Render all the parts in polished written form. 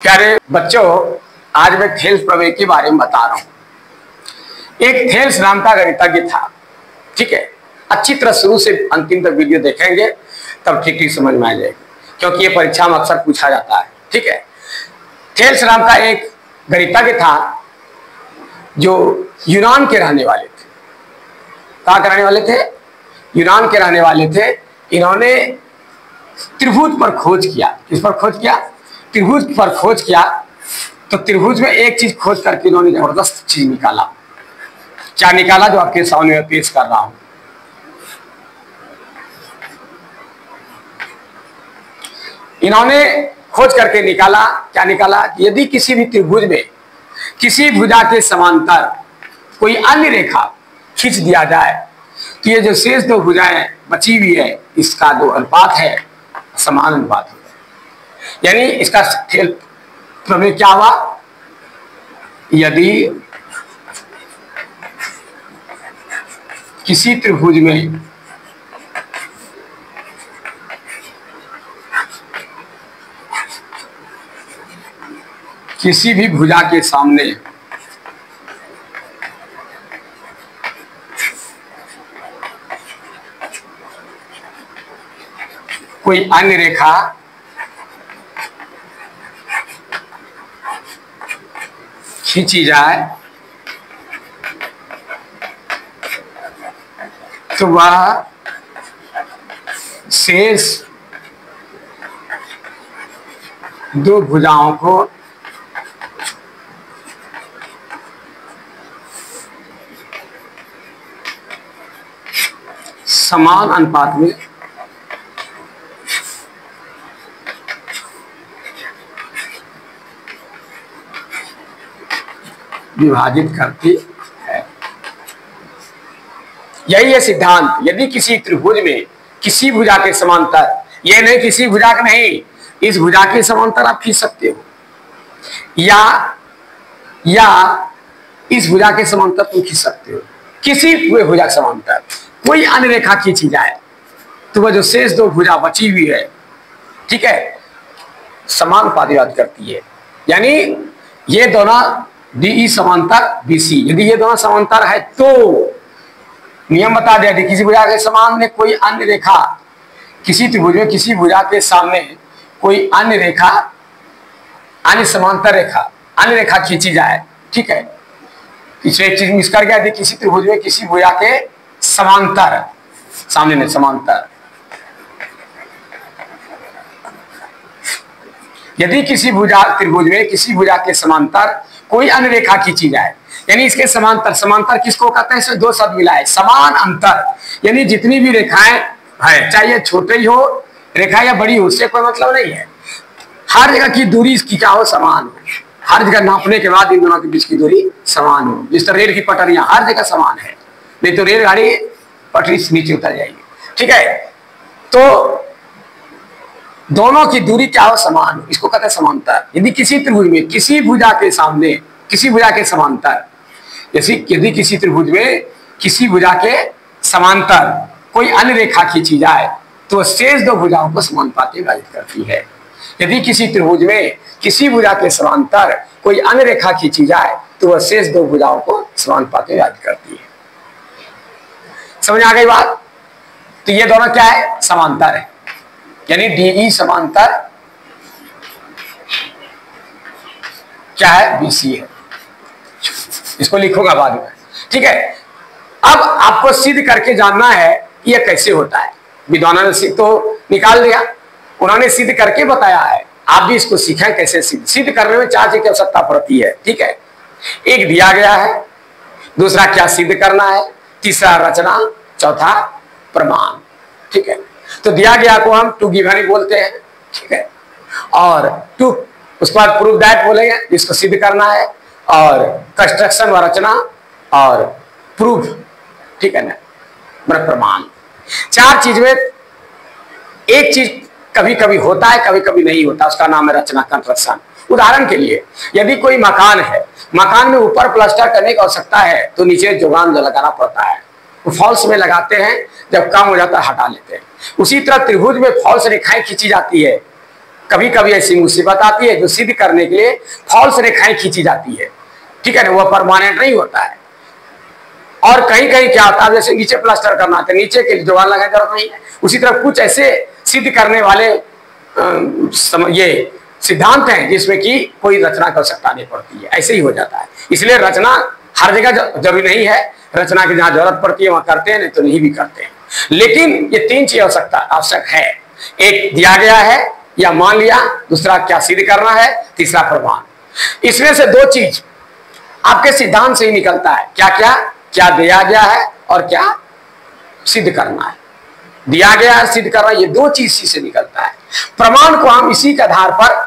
प्यारे बच्चों, आज मैं थेल्स प्रमेय के बारे में बता रहा हूं। एक थेल्स नाम का गणितज्ञ था। ठीक है, अच्छी तरह शुरू से अंतिम तक वीडियो देखेंगे तब ठीक ठीक समझ में आ जाएगी, क्योंकि ये परीक्षा में अक्सर पूछा जाता है। ठीक है, थेल्स नाम का एक गणितज्ञ था जो यूनान के रहने वाले थे। कहाँ के रहने वाले थे? यूनान के रहने वाले थे। इन्होंने त्रिभुज पर खोज किया। किस पर खोज किया? त्रिभुज पर खोज किया। तो त्रिभुज में एक चीज खोज करके इन्होंने जबरदस्त चीज निकाला। क्या निकाला? जो आपके सामने में पेश कर रहा हूं। इन्होंने खोज करके निकाला। क्या निकाला? यदि किसी भी त्रिभुज में किसी भुजा के समांतर कोई अन्य रेखा खींच दिया जाए तो ये जो शेष दो भुजाएं बची हुई है, इसका जो अनुपात है समान अनुपात हो जाए। यानी इसका प्रमेय क्या हुआ? यदि किसी त्रिभुज में किसी भी भुजा के सामने कोई अन्य रेखा खींची जाए तो वह शेष दो भुजाओं को समान अनुपात में विभाजित करती है। यही है सिद्धांत। यदि किसी त्रिभुज में किसी भुजा के समांतर, ये नहीं किसी भुजा का नहीं, इस भुजा के समांतर आप खींच सकते हो, या इस भुजा के समांतर तुम खींच सकते हो। किसी भुजा के समांतर कोई अन्य रेखा खींची जाए तो वह जो शेष दो भुजा बची हुई है, ठीक है, समान अनुपात करती है। यानी ये दोनों DE समांतर BC, यदि ये दोनों समांतर है तो नियम बता दिया, यदि किसी भुजा के समान में कोई अन्य रेखा, किसी त्रिभुज में किसी भुजा के सामने कोई अन्य रेखा, अन्य समांतर रेखा, अन्य रेखा खींची जाए, ठीक है, पीछे एक चीज मिस कर गया, यदि किसी त्रिभुज में किसी भुजा के समांतर, सामने में समांतर, यदि किसी भुजा त्रिभुज में किसी भुजा के समांतर कोई अन्य रेखा खींची जाए, यानी इसके समांतर, समांतर किसको कहते हैं? इसमें दो शब्द मिला है, समान अंतर। यानी जितनी भी रेखाएं है, चाहे छोटे ही हो रेखा या बड़ी हो, उससे कोई मतलब नहीं है। हर जगह की दूरी इसकी क्या हो? समान हो। हर जगह नापने के बाद इन दोनों के बीच की दूरी समान हो। जिस तरह रेल की पटरियां हर जगह समान है, नहीं तो रेलगाड़ी पटरी से नीचे उतर जाएगी। ठीक है, तो दोनों की दूरी क्या हो? समान हो। इसको कहते हैं समांतर। यदि किसी त्रिभुज में किसी भुजा के सामने किसी भुजा के समांतर, जैसे यदि किसी त्रिभुज में किसी भुजा के समांतर कोई अन्य रेखा खींची जाए तो शेष दो भुजाओं को समानुपाती में विभाजित करती है। यदि किसी त्रिभुज में किसी भुजा के समांतर कोई अन्य रेखा खींची जाए तो वह शेष दो भुजाओं को समानुपाती में विभाजित करती है। समझ आ गई बात? तो ये दोनों क्या है? समांतर है। यानी DE समांतर क्या है? BC है। इसको लिखूंगा बाद में। ठीक है, अब आपको सिद्ध करके जानना है कि यह कैसे होता है। विद्वानों ने सिद्ध तो निकाल दिया, उन्होंने सिद्ध करके बताया है। आप भी इसको सीखें कैसे सिद्ध करने में चार चीज की आवश्यकता पड़ती है। ठीक है, एक दिया गया है, दूसरा क्या सिद्ध करना है, तीसरा रचना, चौथा प्रमाण। ठीक है, तो दिया गया को हम टू गिवन बोलते हैं। ठीक है, और टू, उसके बाद प्रूव दैट बोलेंगे जिसको सिद्ध करना है, और कंस्ट्रक्शन व रचना, और प्रूफ। ठीक है ना, मतलब प्रमाण। चार चीज में एक चीज कभी कभी होता है, कभी कभी नहीं होता, उसका नाम है रचना, कंस्ट्रक्शन। उदाहरण के लिए यदि कोई मकान है, मकान में ऊपर प्लास्टर करने की आवश्यकता है तो नीचे जोगान लगाना पड़ता है। फॉल्स में लगाते हैं, जब काम हो जाता है हटा लेते हैं। उसी तरह त्रिभुज में फॉल्स रेखाएं खींची जाती है, कभी कभी ऐसी मुसीबत आती है जो सिद्ध करने के लिए फॉल्स रेखाएं खींची जाती है, ठीक है ना, वह परमानेंट नहीं होता है। और कहीं कहीं क्या होता है, जैसे नीचे प्लास्टर करना था, नीचे के लिए दीवार लगाने की जरूरत नहीं है। उसी तरह कुछ ऐसे सिद्ध करने वाले ये सिद्धांत हैं जिसमें कि कोई रचना कर सकता नहीं पड़ती है, ऐसे ही हो जाता है। इसलिए रचना हर जगह जरूरी नहीं है, रचना की जहां जरूरत पड़ती है वहां करते हैं, नहीं तो नहीं भी करते हैं। लेकिन ये तीन चीज आवश्यक है, एक दिया गया है या मान लिया, दूसरा क्या सिद्ध करना है, तीसरा प्रमाण। इसमें से दो चीज आपके सिद्धांत से ही निकलता है, क्या क्या, क्या दिया गया है और क्या सिद्ध करना है। दिया गया है, सिद्ध करना, ये दो चीज से निकलता है। प्रमाण को हम इसी के आधार पर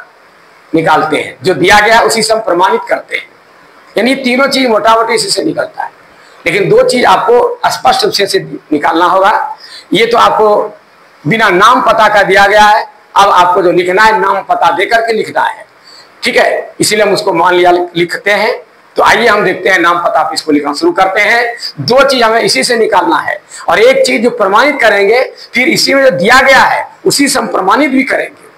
निकालते हैं, जो दिया गया है उसी से हम प्रमाणित करते हैं। यानी तीनों चीज मोटा मोटी इसी से निकलता है, लेकिन दो चीज आपको स्पष्ट रूप से निकालना होगा। ये तो आपको बिना नाम पता का दिया गया है, अब आपको जो लिखना है नाम पता देकर के लिखना है, ठीक है, इसीलिए हम उसको मान लिया लिखते हैं। तो आइए हम देखते हैं, नाम पता पे इसको लिखना शुरू करते हैं। दो चीज हमें इसी से निकालना है और एक चीज जो प्रमाणित करेंगे, फिर इसी में जो दिया गया है उसी से हम प्रमाणित भी करेंगे।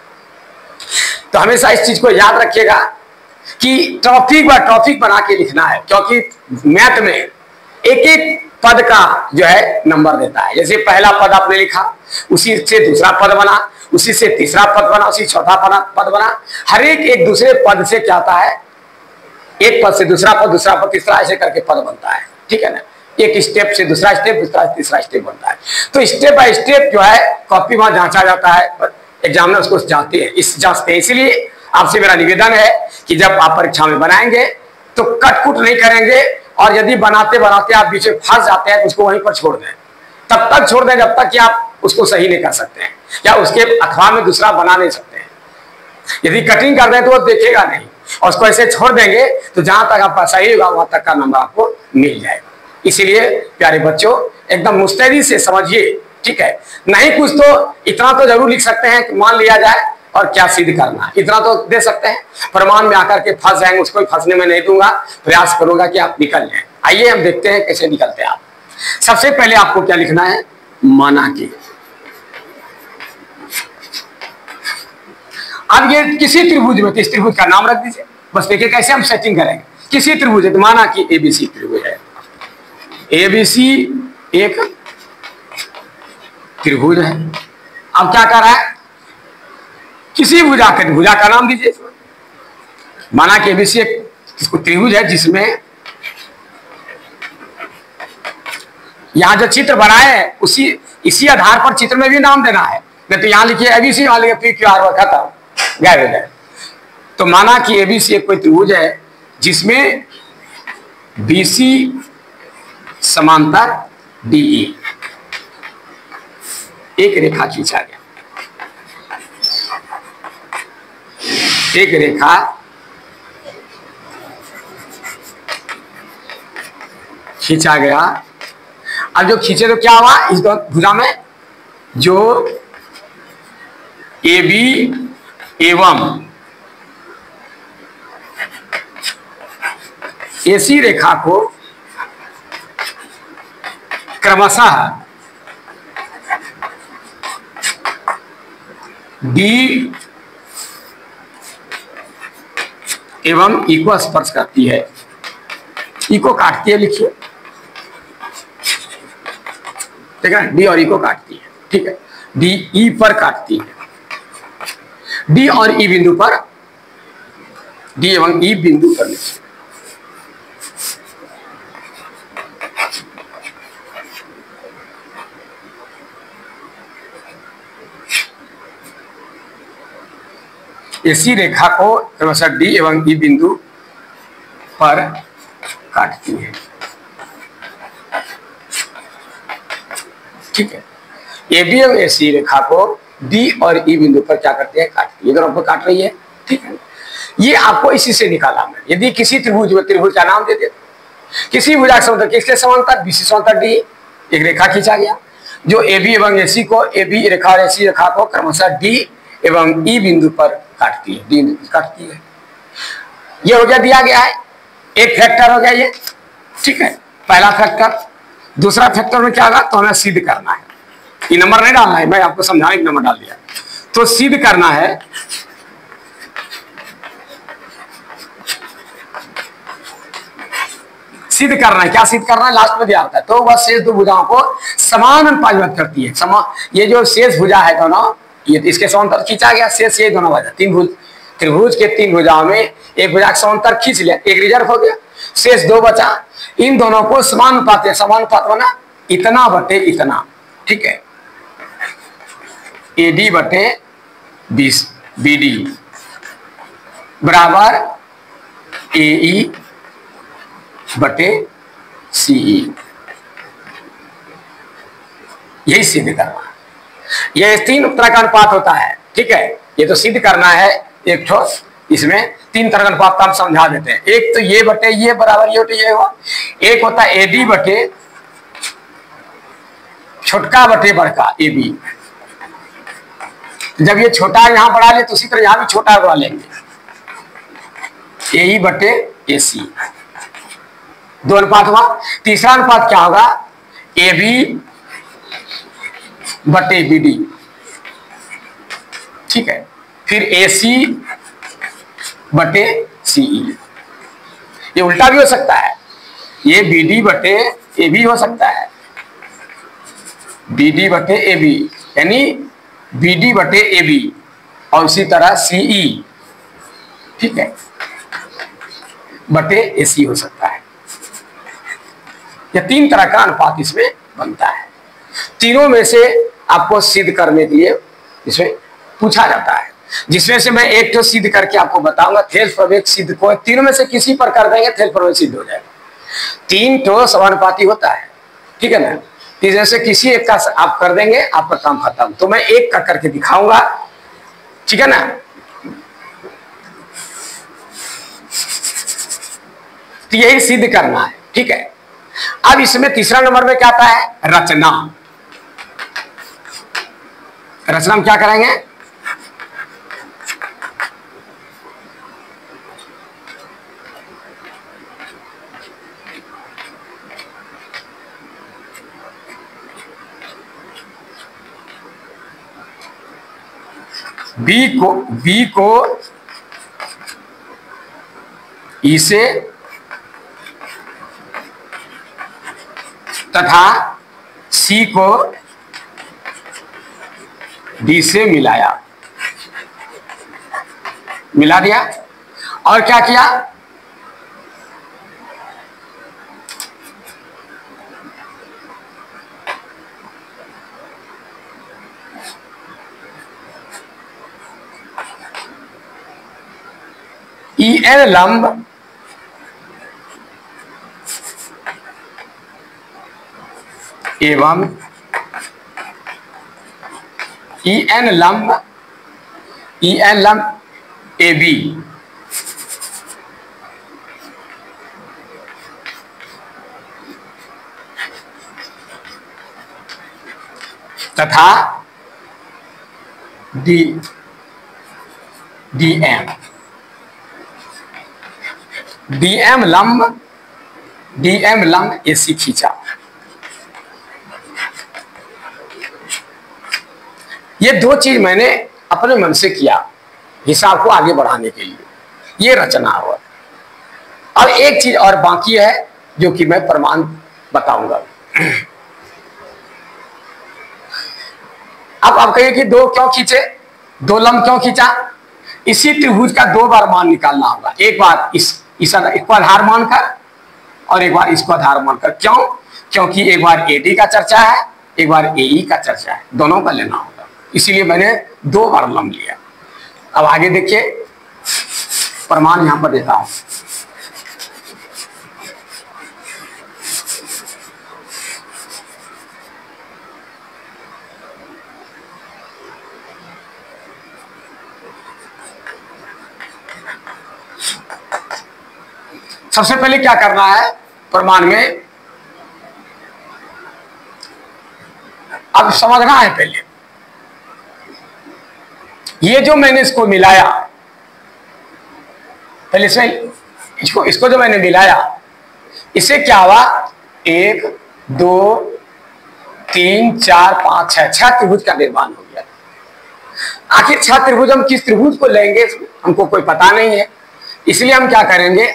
तो हमेशा इस चीज को याद रखिएगा कि टॉपिक बाय टॉपिक बना के लिखना है, क्योंकि मैथ में एक एक पद का जो है नंबर देता है। जैसे पहला पद आपने लिखा, उसी से दूसरा पद बना, उसी से तीसरा पद बना, उसी चौथा पद बना। हर एक दूसरे पद से क्या आता है, एक पद से दूसरा पद तीसरा, ऐसे करके पद बनता है, ठीक है ना। एक स्टेप से दूसरा स्टेप, दूसरा तीसरा स्टेप बनता है। तो स्टेप बाय स्टेप जो है कॉपी में जांचा जाता है, एग्जामिनर उसको जांचते हैं। इसलिए आपसे मेरा निवेदन है कि जब आप परीक्षा में बनाएंगे तो कटकुट नहीं करेंगे, और यदि बनाते बनाते आप बीच में फंस जाते हैं तो उसको वहीं पर छोड़ दें। तब तक छोड़ दें जब तक कि आप उसको सही नहीं कर सकते हैं, या उसके अखबार में दूसरा बना नहीं सकते हैं। यदि कटिंग कर दें तो वो देखेगा नहीं, और उसको ऐसे छोड़ देंगे तो जहां तक आपका सही होगा वहां तक का नंबर आपको मिल जाएगा। इसीलिए प्यारे बच्चों, एकदम मुस्तैदी से समझिए, ठीक है। नहीं कुछ तो इतना तो जरूर लिख सकते हैं कि मान लिया जाए और क्या सिद्ध करना, इतना तो दे सकते हैं। प्रमाण में आकर के फंस जाएंगे, उसको फंसने में नहीं दूंगा, प्रयास करूंगा कि आप निकल जाएं। आइए हम देखते हैं कैसे निकलते हैं आप। सबसे पहले आपको क्या लिखना है, माना कि। अब ये किसी त्रिभुज में, किस त्रिभुज का नाम रख दीजिए, बस देखिए कैसे हम सेटिंग करेंगे। किसी त्रिभुज है, तो माना कि एबीसी त्रिभुज है, एबीसी एक त्रिभुज है। अब क्या कर रहा है, किसी भुजा का नाम दीजिए। माना कि एबीसी एक त्रिभुज है जिसमें यहां जो चित्र बनाए है इसी आधार पर चित्र में भी नाम देना है। नहीं तो यहां लिखिए एबीसी, वहां लिखिए PQR, खत्म, गायब हो जाए। तो माना कि एबीसी एक कोई त्रिभुज है जिसमें BC समांतर DE एक रेखा खींचा गया, एक रेखा खींचा गया। अब जो खींचे तो क्या हुआ, इस भुजा में जो AB एवं AC रेखा को क्रमशः D एवं E को स्पर्श करती है, E को काटती है, लिखिए, ठीक है, D और E को काटती है, ठीक है, D E पर काटती है, D और E बिंदु पर, D एवं E बिंदु पर लिखिए। ऐसी रेखा को क्रमशः D एवं E बिंदु पर काटती है, ठीक है। AB एवं AC रेखा को D और E बिंदु पर क्या करती है, काटती है, दोनों पर काट रही है, ठीक है। ये आपको इसी से निकाला मैं। यदि किसी त्रिभुज में, त्रिभुज का नाम दे दे, किसी भुजा के समांतर, किसके समांतर, BC समांतर D, एक रेखा खींचा गया जो AB एवं AC को, AB रेखा और AC रेखा को क्रमशः D एवं E बिंदु पर काटती है, D काटती है। ये हो गया, दिया गया है, एक फैक्टर हो गया ये, ठीक है, पहला फैक्टर। दूसरा फैक्टर में क्या होगा, तो हमें सिद्ध करना है, ये नंबर नहीं डालना है, मैं आपको समझाने के नंबर डाल दिया। तो सिद्ध करना है सिद्ध करना है। क्या सिद्ध करना है? लास्ट में दिया होता है। तो वह शेष दो भुजाओं को समान अनुपात में करती है। ये जो शेष भुजा है दोनों, ये इसके समांतर खींचा गया, शेष ये दोनों भुजा, तीन भुज, त्रिभुज के तीन भुजाओं में एक भुजा के समांतर खींच लिया, एक रिजर्व हो गया, शेष दो बचा। इन दोनों को समान अनुपात है, समान अनुपात बना इतना बटे इतना, ठीक है। AD बटे BD बराबर AE बटे CE। यही सिद्ध करना है। यह तीन तरह का अनुपात होता है, ठीक है। ये तो सिद्ध करना है एक ठोस, इसमें तीन तरह का अनुपात हम समझा देते हैं। एक तो ये बटे ये बराबर ये बटे ये हुआ, एक होता है AD बटे छोटका बटे बड़का AB। जब ये छोटा यहां बढ़ा ले तो उसी तरह यहां भी छोटा बढ़ा लेंगे, AE बटे AC। दो अनुपात हुआ। तीसरा अनुपात क्या होगा? AB बटे BD, ठीक है। फिर AC बटे CE। ये उल्टा भी हो सकता है, ये BD बटे AB हो सकता है, BD बटे AB, यानी BD बटे AB, और उसी तरह CE, ठीक है, बटे AC हो सकता है। यह तीन तरह का अनुपात इसमें बनता है। तीनों में से आपको सिद्ध करने के लिए इसमें पूछा जाता है, जिसमें से मैं एक तो सिद्ध करके आपको बताऊंगा। थेल्स प्रवेग सिद्ध को तीनों में से किसी पर कर देंगे, थेल्स प्रवेग सिद्ध हो जाएगा। तीन तो समानुपाती होता है, ठीक है ना। तीसरे से किसी एक का आप कर देंगे, आपका काम खत्म। तो मैं एक का करके दिखाऊंगा, ठीक है ना। तो यही सिद्ध करना है, ठीक है। अब इसमें तीसरा नंबर में क्या आता है? रचना। रचना हम क्या करेंगे? बी को ई से तथा सी को डी से मिलाया, मिला दिया। और क्या किया? EN लंब एवं EN लंब AB तथा DM लंब AC खींचा। ये दो चीज मैंने अपने मन से किया हिसाब को आगे बढ़ाने के लिए, ये रचना हुआ। अब एक चीज और बाकी है जो कि मैं प्रमाण बताऊंगा। अब आप कहिए कि दो क्यों खींचे, दो लंब क्यों खींचा? इसी त्रिभुज का दो बार मान निकालना होगा। एक बार इसको आधार मानकर और एक बार इसको आधार मानकर। क्यों? क्योंकि एक बार AD का चर्चा है, एक बार AE का चर्चा है, दोनों का लेना होगा। इसीलिए मैंने दो बार लंब लिया। अब आगे देखिए, प्रमाण यहां पर देता हूं। सबसे पहले क्या करना है प्रमाण में, अब समझना है पहले। ये जो मैंने इसको मिलाया, पहले से इसको जो मैंने मिलाया, इससे क्या हुआ? 1 2 3 4 5 6 त्रिभुज का निर्माण हो गया। आखिर 6 त्रिभुज हम किस त्रिभुज को लेंगे हमको कोई पता नहीं है, इसलिए हम क्या करेंगे,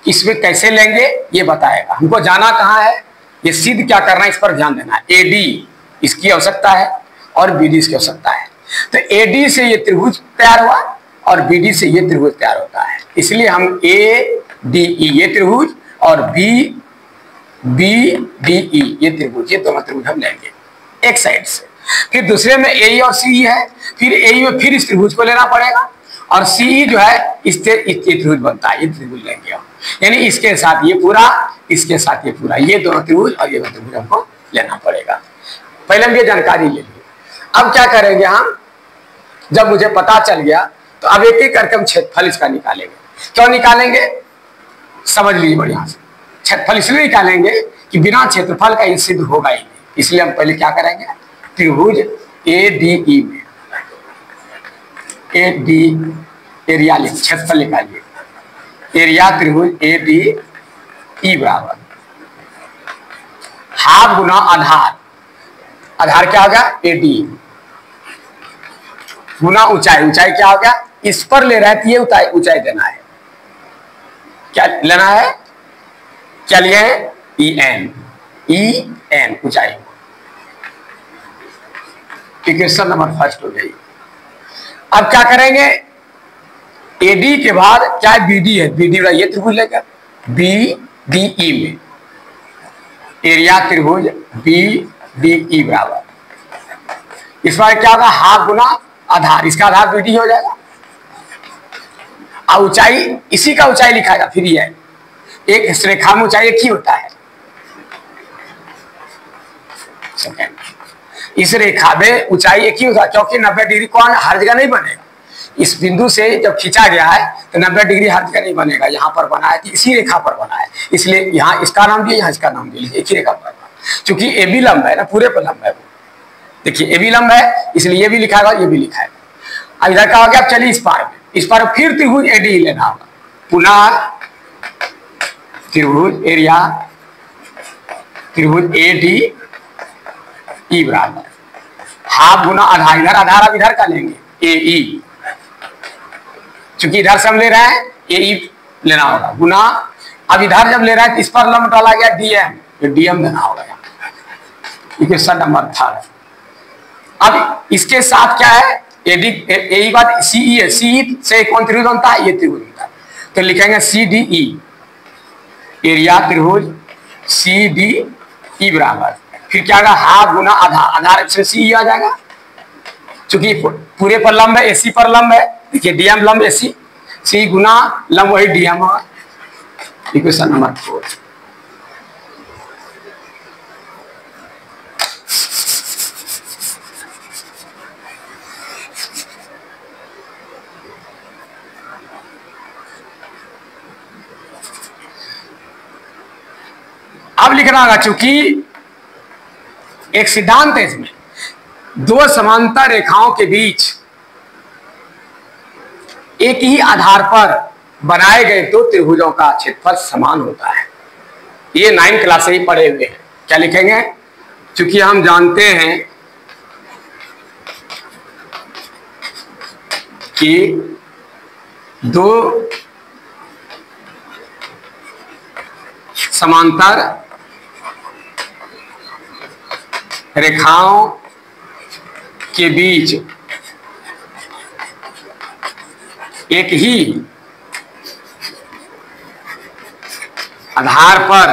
इसमें कैसे लेंगे ये बताएगा। हमको जाना कहाँ है, ये सिद्ध क्या करना है, इस पर ध्यान देना है। एडी इसकी आवश्यकता है और बीडी इसकी आवश्यकता है। तो एडी से ये त्रिभुज तैयार हुआ और बीडी से ये त्रिभुज तैयार होता है। इसलिए हम ए डी ई ये त्रिभुज और बी डी ई ये त्रिभुज, ये दोनों त्रिभुज हम लेंगे एक साइड से। फिर दूसरे में ए और सी है, फिर ए में फिर इस त्रिभुज को लेना पड़ेगा और सी जो है इससे त्रिभुज बनता है, ये त्रिभुज लेंगे हम। यानी इसके साथ ये पूरा, इसके साथ ये पूरा, ये दोनों त्रिभुज और ये दोनों त्रिभुज हमको लेना पड़ेगा। पहले हम ये जानकारी ले ली। अब क्या करेंगे हम, जब मुझे पता चल गया तो अब एक एक करके हम क्षेत्रफल इसका निकालेंगे। क्यों निकालेंगे समझ लीजिए बढ़िया से। क्षेत्रफल इसलिए निकालेंगे कि बिना क्षेत्रफल का ये सिद्ध होगा ही नहीं। इसलिए हम पहले क्या करेंगे, त्रिभुज ए डी ई में ए डी एरिया लिख, क्षेत्रफल निकालिए। एरिया त्रिभुज ए डी ई बराबर हाफ गुना आधार, आधार क्या हो गया ए डी, गुना ऊंचाई, ऊंचाई क्या हो गया, इस पर ले रहा है तो ये ऊंचाई देना है। क्या लेना है, क्या लिए है, ई एन ऊंचाई। इक्वेशन नंबर फर्स्ट हो गई। अब क्या करेंगे, एडी के बाद क्या है, बीडी है, बीडी ये त्रिभुज लेकर बी डी ई में एरिया त्रिभुज बी डी ई बराबर, इस बार क्या होगा हाफ गुना आधार, इसका आधार बीडी हो जाएगा और ऊंचाई इसी का ऊंचाई लिखाएगा। फिर ये एक रेखा में ऊंचाई एक ही होता है। इस रेखा में ऊंचाई एक ही होता है क्योंकि 90 डिग्री कोण हर जगह नहीं बनेगा। इस बिंदु से जब खींचा गया है तो 90 डिग्री हर जगह नहीं बनेगा, यहाँ पर बना है, इसी रेखा पर बना है, इसलिए यहाँ इसका नाम दिया, यहाँ इसका नाम दिया, एक ही रेखा पर। क्योंकि ए बी लंब है ना, पूरे पर लंब है वो, देखिए ए बी लंब है इसलिए ये भी लिखाएगा, ये भी लिखाएगा। अब इधर का हो गया, अब चलिए इस पार में, इस पार फिर त्रिभुज ए डी लेना होगा, पुनः त्रिभुज एरिया त्रिभुज ए डी ई बराबर हाफ गुना आधार, इधर आधार अब इधर का लेंगे ए ई, चूंकि इधर से हम ले रहे हैं ए ई लेना होगा, गुना अब इधर जब ले रहे हैं तो इस पर लंब डाला गया डीएम, तो डीएम देना होगा। Equation number 3। अब इसके साथ क्या है, एडी ए बाद सीई है, सीई से कौन त्रिभुज बनता है, ये त्रिभुज बनता है, तो लिखेंगे सी डी ई, एरिया त्रिभुज सी डी ई बराबर, फिर क्या होगा हाफ गुना आधार, आधार से सी आ जाएगा, चूंकि पूरे पर लंब है, एसी पर लंब है, देखिए डीएम लंब एसी, सी गुना लंब वही डीएम होगा। Equation number 4। अब लिखना होगा, चूंकि एक सिद्धांत है इसमें, दो समांतर रेखाओं के बीच एक ही आधार पर बनाए गए दो त्रिभुजों का क्षेत्रफल समान होता है। ये 9 क्लास से ही पढ़े हुए हैं। क्या लिखेंगे, चूंकि हम जानते हैं कि दो समांतर रेखाओं के बीच एक ही आधार पर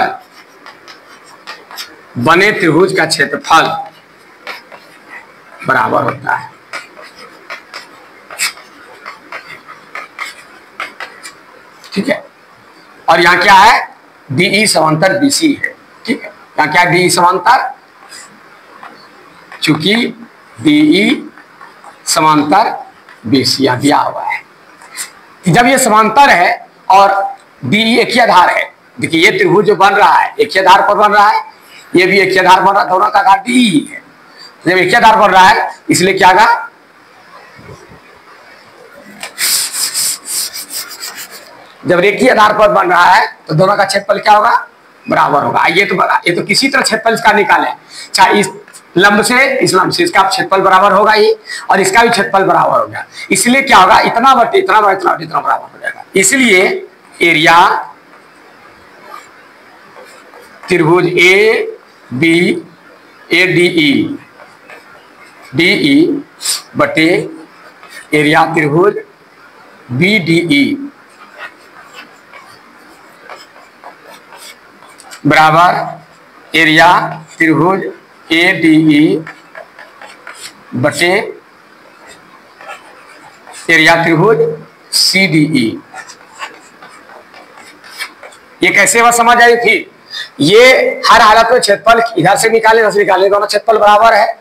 बने त्रिभुज का क्षेत्रफल बराबर होता है। ठीक है, और यहां क्या है, डीई समांतर बीसी है। ठीक है, यहां क्या डीई समांतर, चूंकि डीई समांतर बीसी यहां दिया हुआ है। जब ये समांतर है और डीई एक ही आधार है, देखिए ये त्रिभुज जो बन रहा है एक ही आधार पर बन रहा है, ये भी एक ही आधार बन रहा है, दोनों का आधार डीई है। जब एक ही आधार बन रहा है इसलिए क्या होगा, जब एक ही आधार पर बन रहा है तो दोनों का क्षेत्रफल क्या होगा, बराबर होगा। ये तो किसी तरह क्षेत्रफल इसका निकाले, चाहे इस लंब से इस लंब से इसका क्षेत्रफल बराबर होगा ही, और इसका भी क्षेत्रफल बराबर होगा। इसलिए क्या होगा, इतना बटे इतना बटे इतना बटे इतना बराबर हो जाएगा। इसलिए एरिया त्रिभुज DE बटे एरिया त्रिभुज BDE बराबर एरिया त्रिभुज ADE बटे एरिया त्रिभुज CDE। ये कैसे वह समझ आई थी? ये हर हालत में क्षेत्रफल इधर से निकाले उधर से निकाले, दोनों क्षेत्रफल बराबर है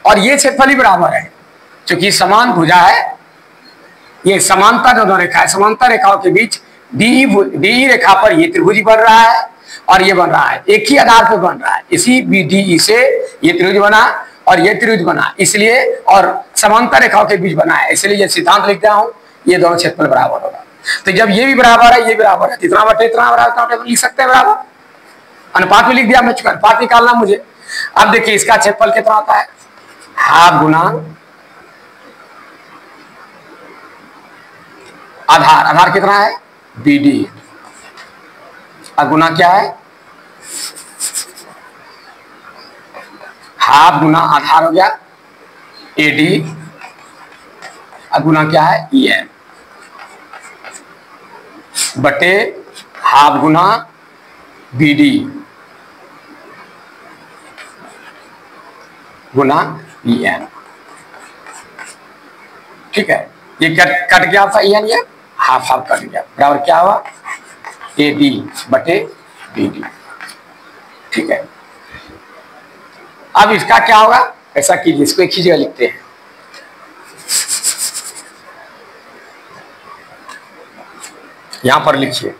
और ये क्षेत्रफल ही बराबर है क्योंकि समान भुजा है। ये समांतर दोनों रेखा है, समांतर रेखाओं के बीच DE रेखा पर ये त्रिभुज बन रहा है और ये बन रहा है, एक ही आधार पर बन रहा है। इसी BDE से ये त्रिभुज बना और ये त्रिभुज बना, इसलिए और समांतर रेखाओं के बीच बना है, इसलिए ये सिद्धांत लिख दिया हूं, ये दोनों क्षेत्रफल बराबर होगा। तो जब ये भी बराबर है, ये बराबर है, इतना बटे इतना बराबर लिख सकते हैं बराबर। अनुपात में लिख दिया, मैं चुका अनुपात निकालना मुझे। अब देखिए इसका क्षेत्रफल कितना आता है, हाफ गुना आधार, आधार कितना है BD, और गुना क्या है हाफ गुना आधार हो गया AD, और गुना क्या है EM बटे हाफ गुना BD गुना EM। ठीक है, ये कट गया था EM, ये हाफ हाफ कट गया, बराबर क्या हुआ AD बटे BD। ठीक है, अब इसका क्या होगा, ऐसा कीजिए, इसको एक ही जगह लिखते हैं, यहां पर लिखिए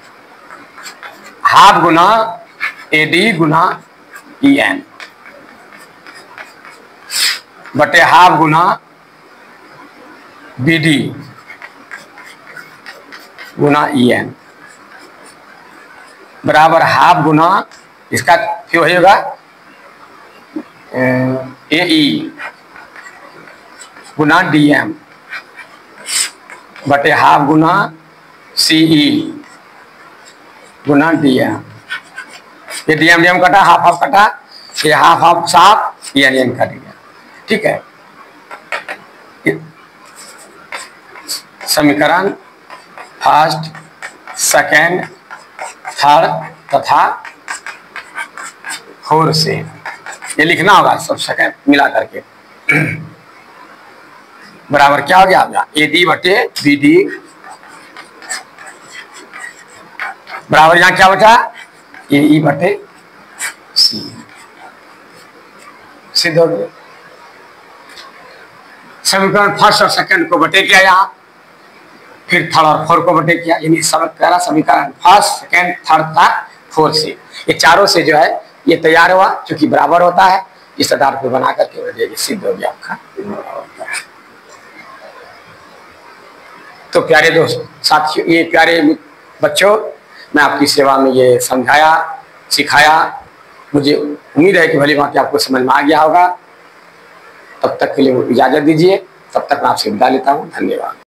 हाफ गुना AD गुना EM बटे हाफ गुना BD गुना EM बराबर हाफ गुना इसका क्यों होगा AE गुना DM बटे हाफ गुना CE गुना DM। ये DM कटा, हाफ हाफ कटा, ये हाफ हाफ साफ, ये NN कट गया। ठीक है, समीकरण फर्स्ट, सेकेंड, थर्ड तथा फोर्थ से ये लिखना होगा, सब सेकेंड मिला करके बराबर क्या हो गया आपका AD बटे BD बराबर यहां क्या बचा AE बटे C। सिद्ध हो गया। समीकरण फर्स्ट और सेकंड को बटे किया यहाँ, फिर थर्ड और फोर्थ को बटे किया, यानी समीकरण फर्स्ट, सेकंड, थर्ड था फोर्थ से, ये चारों से जो है ये तैयार हुआ, क्योंकि बराबर होता है, इस आधार पर बना करके सिद्ध हो गया आपका। तो प्यारे दोस्त साथियों, ये प्यारे बच्चों, मैं आपकी सेवा में ये समझाया सिखाया, मुझे उम्मीद है कि भली बात आपको समझ में आ गया होगा। तब तक के लिए इजाजत दीजिए, तब तक मैं आपसे विदा लेता हूँ। धन्यवाद।